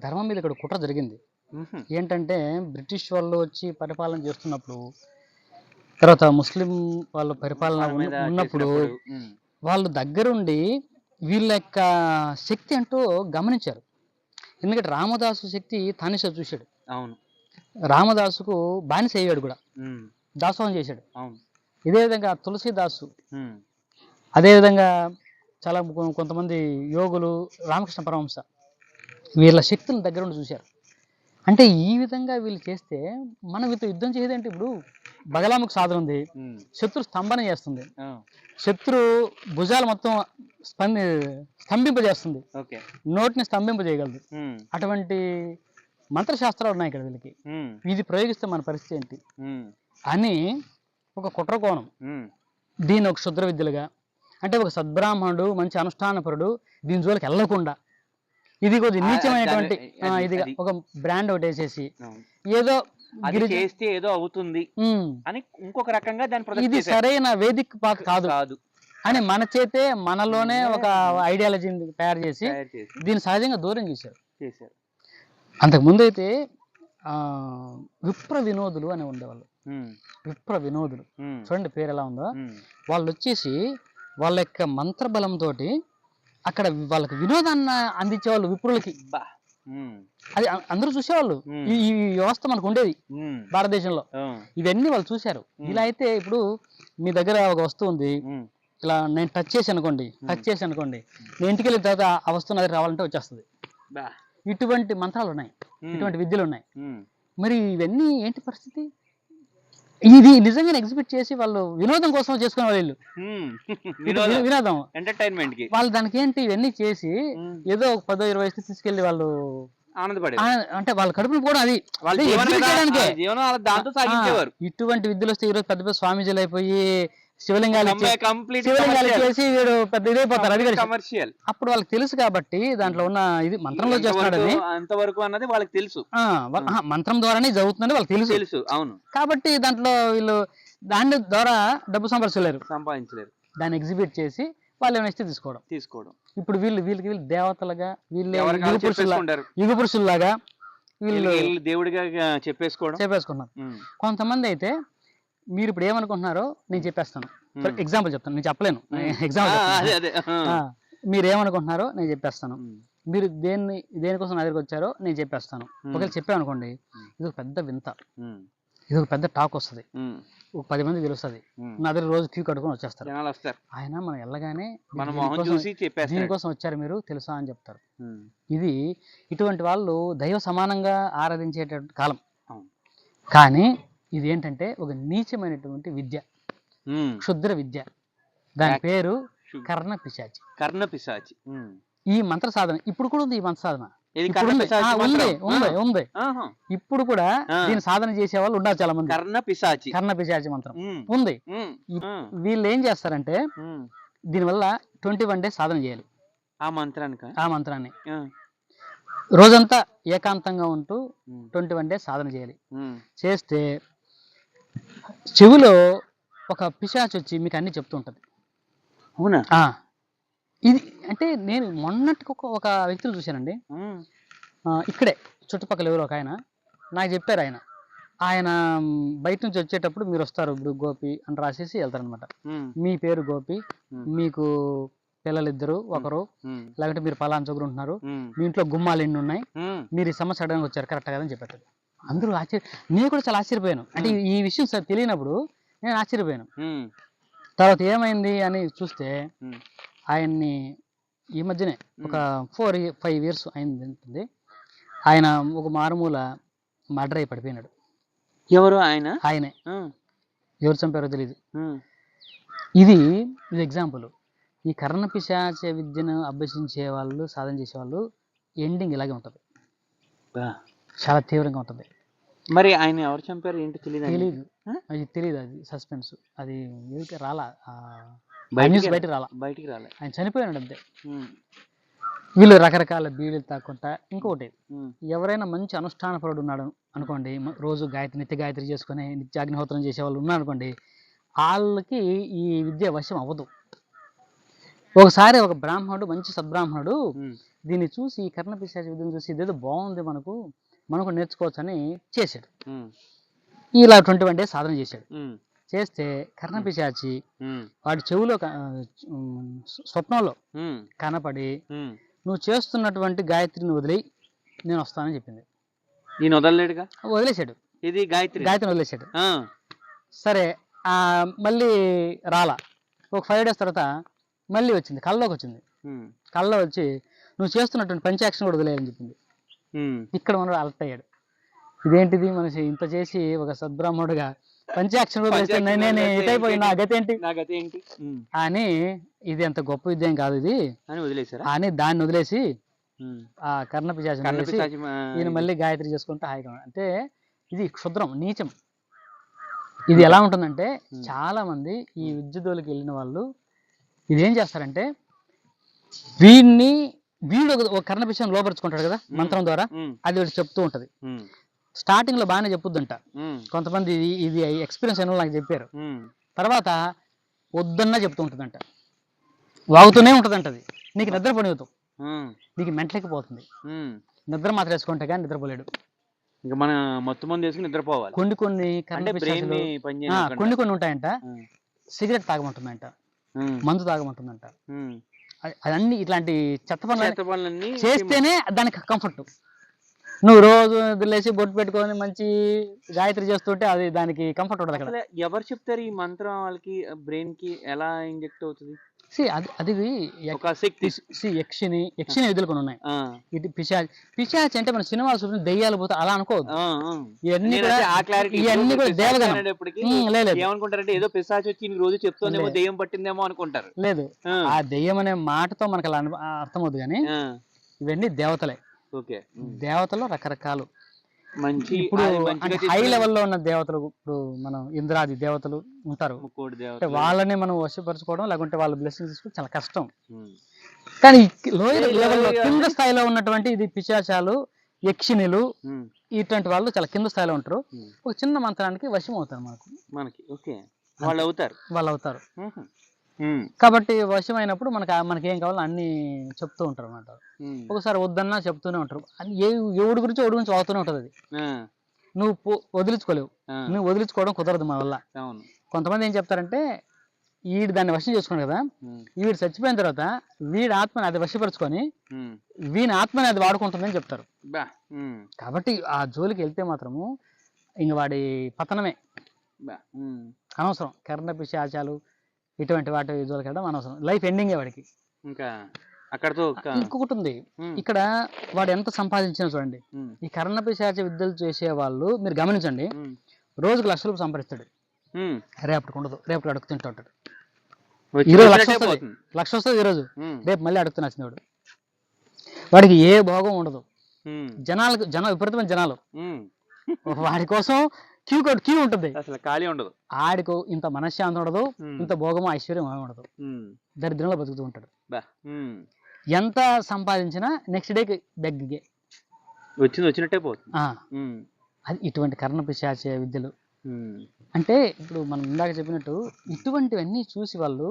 ధర్మం మీద ఇక్కడ కుట్ర జరిగింది. ఏంటంటే బ్రిటిష్ వాళ్ళు వచ్చి పరిపాలన చేస్తున్నప్పుడు, తర్వాత ముస్లిం వాళ్ళు పరిపాలన ఉన్నప్పుడు వాళ్ళు దగ్గరుండి వీళ్ళ యొక్క శక్తి అంటూ గమనించారు. ఎందుకంటే రామదాసు శక్తి తానిష చూశాడు. అవును. రామదాసుకు బానిస అయ్యాడు కూడా, దాసోహం చేశాడు. ఇదే విధంగా తులసీదాసు, అదేవిధంగా చాలా కొంతమంది యోగులు, రామకృష్ణ పరమహంస వీళ్ళ శక్తులను దగ్గరుండి చూశారు. అంటే ఈ విధంగా వీళ్ళు చేస్తే మనం వీళ్ళతో యుద్ధం చేయదంటే, ఇప్పుడు బగలాముఖ సాధన ఉంది, శత్రు స్తంభన చేస్తుంది, శత్రు భుజాలు మొత్తం స్తంభింపజేస్తుంది, నోటిని స్తంభింపజేయగలదు. అటువంటి మంత్రశాస్త్రాలు ఉన్నాయి ఇక్కడ వీళ్ళకి. ఇది ప్రయోగిస్తే మన పరిస్థితి ఏంటి అని ఒక కుట్రకోణం. దీని ఒక క్షుద్ర విద్యలుగా, అంటే ఒక సద్బ్రాహ్మణుడు మంచి అనుష్ఠానపరుడు దీని జోలికి వెళ్ళకుండా, ఇది కొద్ది నీచమైనటువంటి ఇది ఒక బ్రాండ్ ఒకటి వేసేసి ఏదో చేస్తే ఏదో అవుతుంది అని ఇంకొక రకంగా దాని ఇది సరైన వేదిక పాత కాదు అని మన చేతే మనలోనే ఒక ఐడియాలజీని తయారు చేసి దీన్ని సహజంగా దూరం చేశారు. అంతకుముందు అయితే విప్ర వినోదులు అని ఉండేవాళ్ళు. విప్ర వినోదులు చూడండి పేరు ఎలా ఉందో. వాళ్ళు వచ్చేసి వాళ్ళ యొక్క మంత్రబలంతో అక్కడ వాళ్ళకి వినోదాన్ని అందించేవాళ్ళు విప్రులకి. అది అందరూ చూసేవాళ్ళు. ఈ వ్యవస్థ మనకు ఉండేది భారతదేశంలో. ఇవన్నీ వాళ్ళు చూశారు. ఇలా అయితే ఇప్పుడు మీ దగ్గర ఒక వస్తువు ఉంది, ఇలా నేను టచ్ చేసి అనుకోండి, నేను ఇంటికి వెళ్ళిన తర్వాత ఆ వస్తువు నా దగ్గర రావాలంటే వచ్చేస్తుంది. ఇటువంటి మంత్రాలు ఉన్నాయి, ఇటువంటి విద్యలు ఉన్నాయి. మరి ఇవన్నీ ఏంటి పరిస్థితి? ఇది నిజంగా ఎగ్జిబిట్ చేసి వాళ్ళు వినోదం కోసం చేసుకునే వాళ్ళు, వినోదం ఎంటర్టైన్మెంట్ కి వాళ్ళు దానికి ఏంటి ఇవన్నీ చేసి ఏదో 10-20 తీసుకెళ్లి వాళ్ళు అంటే వాళ్ళ కడుపును కూడా అది ఇటువంటి విద్యలు వస్తే ఈరోజు పెద్ద పెద్ద స్వామీజీలు అయిపోయి శివలింగాలు చేసి వీడు పెద్ద ఇదైపోతారు. అది కమర్షియల్. అప్పుడు వాళ్ళకి తెలుసు కాబట్టి దాంట్లో ఉన్న ఇది మంత్రంలో చేస్తున్నాడని అంతవరకు అన్నది వాళ్ళకి తెలుసు. మంత్రం ద్వారానే జరుగుతుందని వాళ్ళకి తెలుసు. అవును. కాబట్టి దాంట్లో వీళ్ళు దాని ద్వారా డబ్బు సంపాదించలేరు. దాన్ని ఎగ్జిబిట్ చేసి వాళ్ళు ఏమైనా ఇస్తే తీసుకోవడం. ఇప్పుడు వీళ్ళకి దేవతలుగా, వీళ్ళు యుగ పురుషుల్లాగా వీళ్ళు దేవుడిగా చెప్పేసుకున్నారు. కొంతమంది అయితే మీరు ఇప్పుడు ఏమనుకుంటున్నారో నేను చెప్పేస్తాను. ఎగ్జాంపుల్ చెప్తాను, నేను చెప్పలేను. మీరు ఏమనుకుంటున్నారో నేను చెప్పేస్తాను. మీరు దేనికోసం నా దగ్గరికి వచ్చారో నేను చెప్పేస్తాను. ఒకవేళ చెప్పామనుకోండి, ఇది ఒక పెద్ద వింత, ఇది ఒక పెద్ద టాక్ వస్తుంది, ఒక 10 మంది తెలుస్తుంది. నా దగ్గర రోజు క్యూ కట్టుకుని వచ్చేస్తారు. ఆయన మనం వెళ్ళగానే దీనికోసం వచ్చారు మీరు తెలుసా అని చెప్తారు. ఇది ఇటువంటి వాళ్ళు దైవ సమానంగా ఆరాధించేటటువంటి కాలం. కానీ ఇది ఏంటంటే ఒక నీచమైనటువంటి విద్య, క్షుద్ర విద్య. దాని పేరు కర్ణ పిశాచి. ఈ మంత్ర సాధన ఇప్పుడు కూడా ఉంది. ఈ మంత్ర సాధన ఉంది. ఇప్పుడు కూడా దీని సాధన చేసే వాళ్ళు ఉన్నారు చాలా మంది. కర్ణ పిశాచి మంత్రం ఉంది. వీళ్ళు ఏం చేస్తారంటే దీనివల్ల 21 days సాధన చేయాలి ఆ మంత్రాన్ని. రోజంతా ఏకాంతంగా ఉంటూ 21 days సాధన చేయాలి. చేస్తే చెవిలో ఒక పిశాచి వచ్చి మీకు అన్ని చెప్తూ ఉంటది. అవునా? ఇది అంటే నేను మొన్నటికి ఒక వ్యక్తులు చూశానండి. ఇక్కడే చుట్టుపక్కల ఎవరు ఒక ఆయన నాకు చెప్పారు. ఆయన బయట నుంచి వచ్చేటప్పుడు మీరు వస్తారు, ఇప్పుడు గోపి అని రాసేసి వెళ్తారనమాట. మీ పేరు గోపి, మీకు పిల్లలిద్దరు ఒకరు, లేకపోతే మీరు పలానా చోగురు ఉంటున్నారు, మీ ఇంట్లో గుమ్మాలు ఎన్ని ఉన్నాయి, మీరు ఈ సమస్య అడగడానికి వచ్చారు, కరెక్ట్ కదని చెప్పారు. అందరూ నేను కూడా చాలా ఆశ్చర్యపోయాను. అంటే ఈ విషయం తెలియనప్పుడు నేను ఆశ్చర్యపోయాను. తర్వాత ఏమైంది అని చూస్తే ఆయన్ని ఈ మధ్యనే ఒక 4-5 years అయింది. ఆయన ఒక మారుమూల మర్డర్ అయి పడిపోయినాడు. ఎవరు? ఆయనే. ఎవరు చంపారో తెలియదు. ఇది ఎగ్జాంపుల్. ఈ కర్ణ పిశాచ విద్యను అభ్యసించే వాళ్ళు, సాధన చేసే వాళ్ళు ఎండింగ్ ఇలాగే ఉంటుంది, చాలా తీవ్రంగా ఉంటుంది. మరి ఆయన ఎవరు చంపారు ఏంటో తెలియదు. అది సస్పెన్స్. అది బయటికి రాలా. ఆయన చనిపోయినాడు అంతే. వీళ్ళు రకరకాల బీడీలు తాక్కుంటా. ఇంకొకటి, ఎవరైనా మంచి అనుష్ఠానపరుడు ఉన్నాడు అనుకోండి, రోజు నిత్య గాయత్రి చేసుకుని నిత్యాగ్నిహోత్రం చేసే వాళ్ళు ఉన్నారు అనుకోండి, వాళ్ళకి ఈ విద్య వశం అవ్వదు. ఒకసారి ఒక బ్రాహ్మణుడు, మంచి సద్బ్రాహ్మణుడు దీన్ని చూసి ఈ కర్ణ పిశాచ విద్యను చూసి ఇదేదో బాగుంది మనకు నేర్చుకోవచ్చు అని చేశాడు. ఇలా 21 days సాధన చేశాడు. చేస్తే కర్ణ పిశాచి వాడి చెవులో స్వప్నంలో కనపడి నువ్వు చేస్తున్నటువంటి గాయత్రిని వదిలి నేను వస్తానని చెప్పింది. ఈయన వదలలేడుగా, వదిలేశాడు. ఇది గాయత్రిని వదిలేశాడు. సరే మళ్ళీ రాలా. ఒక 5 days తర్వాత మళ్ళీ వచ్చింది, కళ్ళలోకి వచ్చింది. కళ్ళలో వచ్చి నువ్వు చేస్తున్నటువంటి పంచాక్షన్ కూడా వదిలేయని చెప్పింది. ఇక్కడ మనోడు అలర్ట్ అయ్యాడు. ఇదేంటిది మనిషి ఇంత చేసి ఒక సద్బ్రాహ్మణుడుగా పంచాక్షన్ కూడా వదిలేస్తే నేను ఎటైపోయినా నా గతి ఏంటి అని, ఇది అంత గొప్ప విద్య కాదు ఇది అని వదిలేశారు. అని దాన్ని వదిలేసి ఆ కర్ణ పిశాచం ఈయన మళ్ళీ గాయత్రి చేసుకుంటే హాయిగా. అంటే ఇది క్షుద్రం, నీచం. ఇది ఎలా ఉంటుందంటే చాలా మంది ఈ విద్యుత్తులకి వెళ్ళిన వాళ్ళు ఇదేం చేస్తారంటే వీడు ఒక కర్ణ పిశాచం లోపరుచుకుంటాడు కదా మంత్రం ద్వారా, అది వీడు చెప్తూ ఉంటది. స్టార్టింగ్ లో బాగానే చెప్పుద్దంట, కొంతమంది ఇది ఎక్స్పీరియన్స్ అయిన నాకు చెప్పారు. తర్వాత వద్దన్నా చెప్తూ ఉంటుందంట, వాగుతూనే ఉంటదంట. అది నీకు నిద్ర పనివుతావు, నీకు మెంటలేకపోతుంది. నిద్ర మాత్రం వేసుకుంటే కానీ నిద్రపోలేడు. ఇంకా మన మొత్తం మంది వేసుకుని నిద్రపోవాలి. కొన్ని ఉంటాయంట, సిగరెట్ తాగమంటుందంట, మందు తాగమంటుందంట. అదన్నీ ఇట్లాంటి చెత్త పనులన్నీ చేస్తేనే దానికి కంఫర్ట్. నువ్వు రోజు లేచి బొట్టు పెట్టుకొని మంచి గాయత్రి చేస్తుంటే అది దానికి కంఫర్ట్ ఉండదు. అక్కడ ఎవరు చెప్తారు ఈ మంత్రం వాళ్ళకి, బ్రెయిన్ కి ఎలా ఇంజెక్ట్ అవుతుంది? అది యక్షిని విధులు కొన్ని ఉన్నాయి. ఇది పిశాచి అంటే మన సినిమాలు చూసిన దెయ్యాలు పోతే అలా అనుకోవద్దు. ఇవన్నీ కూడా దేవగణం. ఏమనుకుంటారంటే ఏదో పిశాచి వచ్చి రోజు చెప్తోందేమో దెయ్యం పట్టిందేమో అనుకుంటారు. లేదు, ఆ దెయ్యం అనే మాటతో మనకు అలా అర్థమవుతుంది. కానీ ఇవన్నీ దేవతలే. దేవతలు రకరకాలు. ఇప్పుడు హై లెవెల్లో ఉన్న దేవతలు, ఇప్పుడు మనం ఇంద్రాది దేవతలు ఉంటారు, వాళ్ళని మనం వశపరచుకోవడం లేకుంటే వాళ్ళ బ్లెస్సింగ్స్ తీసుకోవడం చాలా కష్టం. కానీ లోయర్ లెవెల్లో కింద స్థాయిలో ఉన్నటువంటి ఇది పిశాచాలు, యక్షిణులు, ఇటువంటి వాళ్ళు చాలా కింద స్థాయిలో ఉంటారు. ఒక చిన్న మంత్రానికి వశం అవుతారు మనకి వాళ్ళు అవుతారు. కాబట్టి వశం అయినప్పుడు మనకి ఏం కావాలో అన్ని చెప్తూ ఉంటారు అన్నమాట. ఒకసారి వద్దన్నా చెప్తూనే ఉంటారు. ఎవడి గురించి వాడుతూనే ఉంటది. అది నువ్వు వదిలించుకోలేవు, నువ్వు వదిలించుకోవడం కుదరదు మన వల్ల. కొంతమంది ఏం చెప్తారంటే వీడు దాన్ని వశం చేసుకున్నాడు కదా, వీడు చచ్చిపోయిన తర్వాత వీడి ఆత్మని అది వశపరుచుకొని వీని ఆత్మని అది వాడుకుంటుందని చెప్తారు. కాబట్టి ఆ జోలికి వెళ్తే మాత్రము ఇంక వాడి పతనమే. అనవసరం కర్ణ పిశాచాలు ఇటువంటి వాటి జోలికి వెళ్ళడం అనవసరం. లైఫ్ ఎండింగే వాడికి. ఇంకా అక్కడతో ఇంకొకటి ఉంది, ఇక్కడ వాడు ఎంత సంపాదించినా చూడండి, ఈ కర్ణ పిశాచ విద్యలు చేసే వాళ్ళు మీరు గమనించండి, రోజుకు లక్షలు సంపాదిస్తాడు, రేపటికి ఉండదు, రేపు అడుగు తింటూ ఉంటాడు. ఈరోజు లక్ష వస్తుంది, ఈరోజు రేపు మళ్ళీ అడుగుతున్నా వాడు. వాడికి ఏ భోగం ఉండదు. జనం విపరీతమైన జనాలు, వాడి కోసం క్యూ ఉంటుంది, అసలు ఖాళీ ఉండదు. ఆడికి ఇంత మనశ్శాంతి ఉండదు, ఇంత భోగము ఐశ్వర్యం ఉండదు, దరిద్రంలో బతుకుతూ ఉంటాడు. ఎంత సంపాదించినా నెక్స్ట్ డేకి బెగ్గే వచ్చినట్టే పోతుంది. అది ఇటువంటి కర్ణ పిశాచ విద్యలు. అంటే ఇప్పుడు మనం ఇందాక చెప్పినట్టు ఇటువంటివన్నీ చూసి వాళ్ళు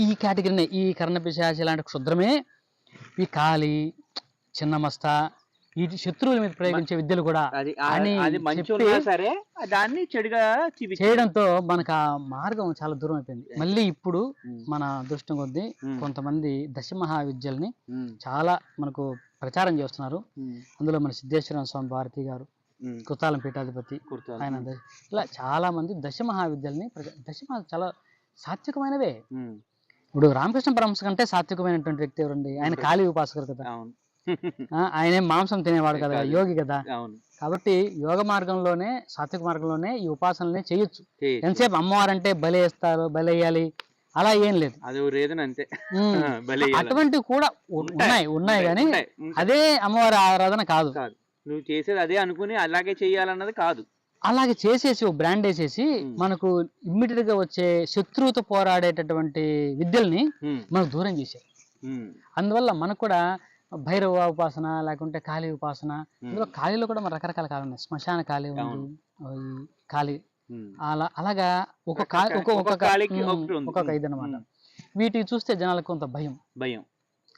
ఈ కేటగిరీనే, ఈ కర్ణ పిశాచ లాంటి క్షుద్రమే, ఈ కాళీ, చిన్నమస్త, ఈ శత్రువుల మీద ప్రయోగించే విద్యలు కూడా దాన్ని చెడుగా చేయడంతో మనకు ఆ మార్గం చాలా దూరం అయిపోయింది. మళ్ళీ ఇప్పుడు మన అదృష్టం కొద్దీ కొంతమంది దశమహా విద్యల్ని చాలా మనకు ప్రచారం చేస్తున్నారు. అందులో మన సిద్ధేశ్వర స్వామి భారతి గారు, కుతాలం పీఠాధిపతి, ఆయన ఇలా చాలా మంది దశమహా విద్యల్ని దశమహా చాలా సాత్వికమైనవే. ఇప్పుడు రామకృష్ణ పరమహంస కంటే సాత్వికమైనటువంటి వ్యక్తి ఎవరండి? ఆయన కాళీ ఉపాసకుడు కదా, ఆయన మాంసం తినేవాడు కదా, యోగి కదా. కాబట్టి యోగ మార్గంలోనే, సాత్విక మార్గంలోనే ఈ ఉపాసనల్ని చేయొచ్చు. ఎంతసేపు అమ్మవారంటే బలి వేస్తారు, బలి వేయాలి అలా ఏం లేదు. అటువంటివి కూడా ఉన్నాయి కానీ అదే అమ్మవారి ఆరాధన కాదు. నువ్వు చేసేది అదే అనుకుని అలాగే చేయాలన్నది కాదు. అలాగే చేసేసి ఓ బ్రాండ్ వేసేసి మనకు ఇమ్మీడియట్ గా వచ్చే శత్రువుతో పోరాడేటటువంటి విద్యల్ని మనకు దూరం చేశారు. అందువల్ల మనకు కూడా భైరవ ఉపాసన లేకుంటే కాళీ ఉపాసన, ఇందులో కాళీలో కూడా మన రకరకాల కాళీ ఉన్నాయి. శ్మశాన కాళీ ఉంది, కాళీ అలాగా ఒక్కొక్క ఇది అనమాట. వీటికి చూస్తే జనాలకు కొంత భయం.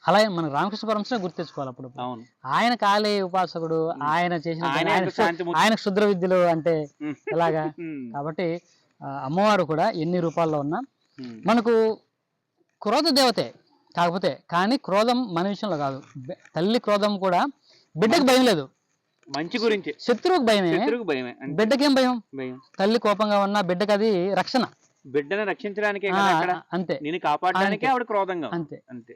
అలాగే మన రామకృష్ణ పరమహంసనే గుర్తు తెచ్చుకోవాలి అప్పుడు. అవును. ఆయన కాళీ ఉపాసకుడు, ఆయన చేసిన ఆయన ఆయన యొక్క శాంతిమూర్తి. ఆయన క్షుద్ర విద్యలు అంటే ఎలాగా. ఉమ్. కాబట్టి అమ్మవారు కూడా ఎన్ని రూపాల్లో ఉన్నా ఉమ్. మనకు క్రోధ దేవతే కాకపోతే, కానీ క్రోధం మన విషయంలో కాదు. తల్లి క్రోధం కూడా బిడ్డకు భయం లేదు, మంచి గురించి. శత్రువుకు భయమే, శత్రువుకు భయమే. అంతే. బిడ్డకేం భయం. భయం. తల్లి కోపంగా ఉన్నా బిడ్డకి అది రక్షణ. బిడ్డను రక్షించడానికే ఆ, కదా అక్కడ, అంతే నేను కాపాడడానికే అంతే. ఆవిడ క్రోధంగా ఉంది. అంతే. అంతే.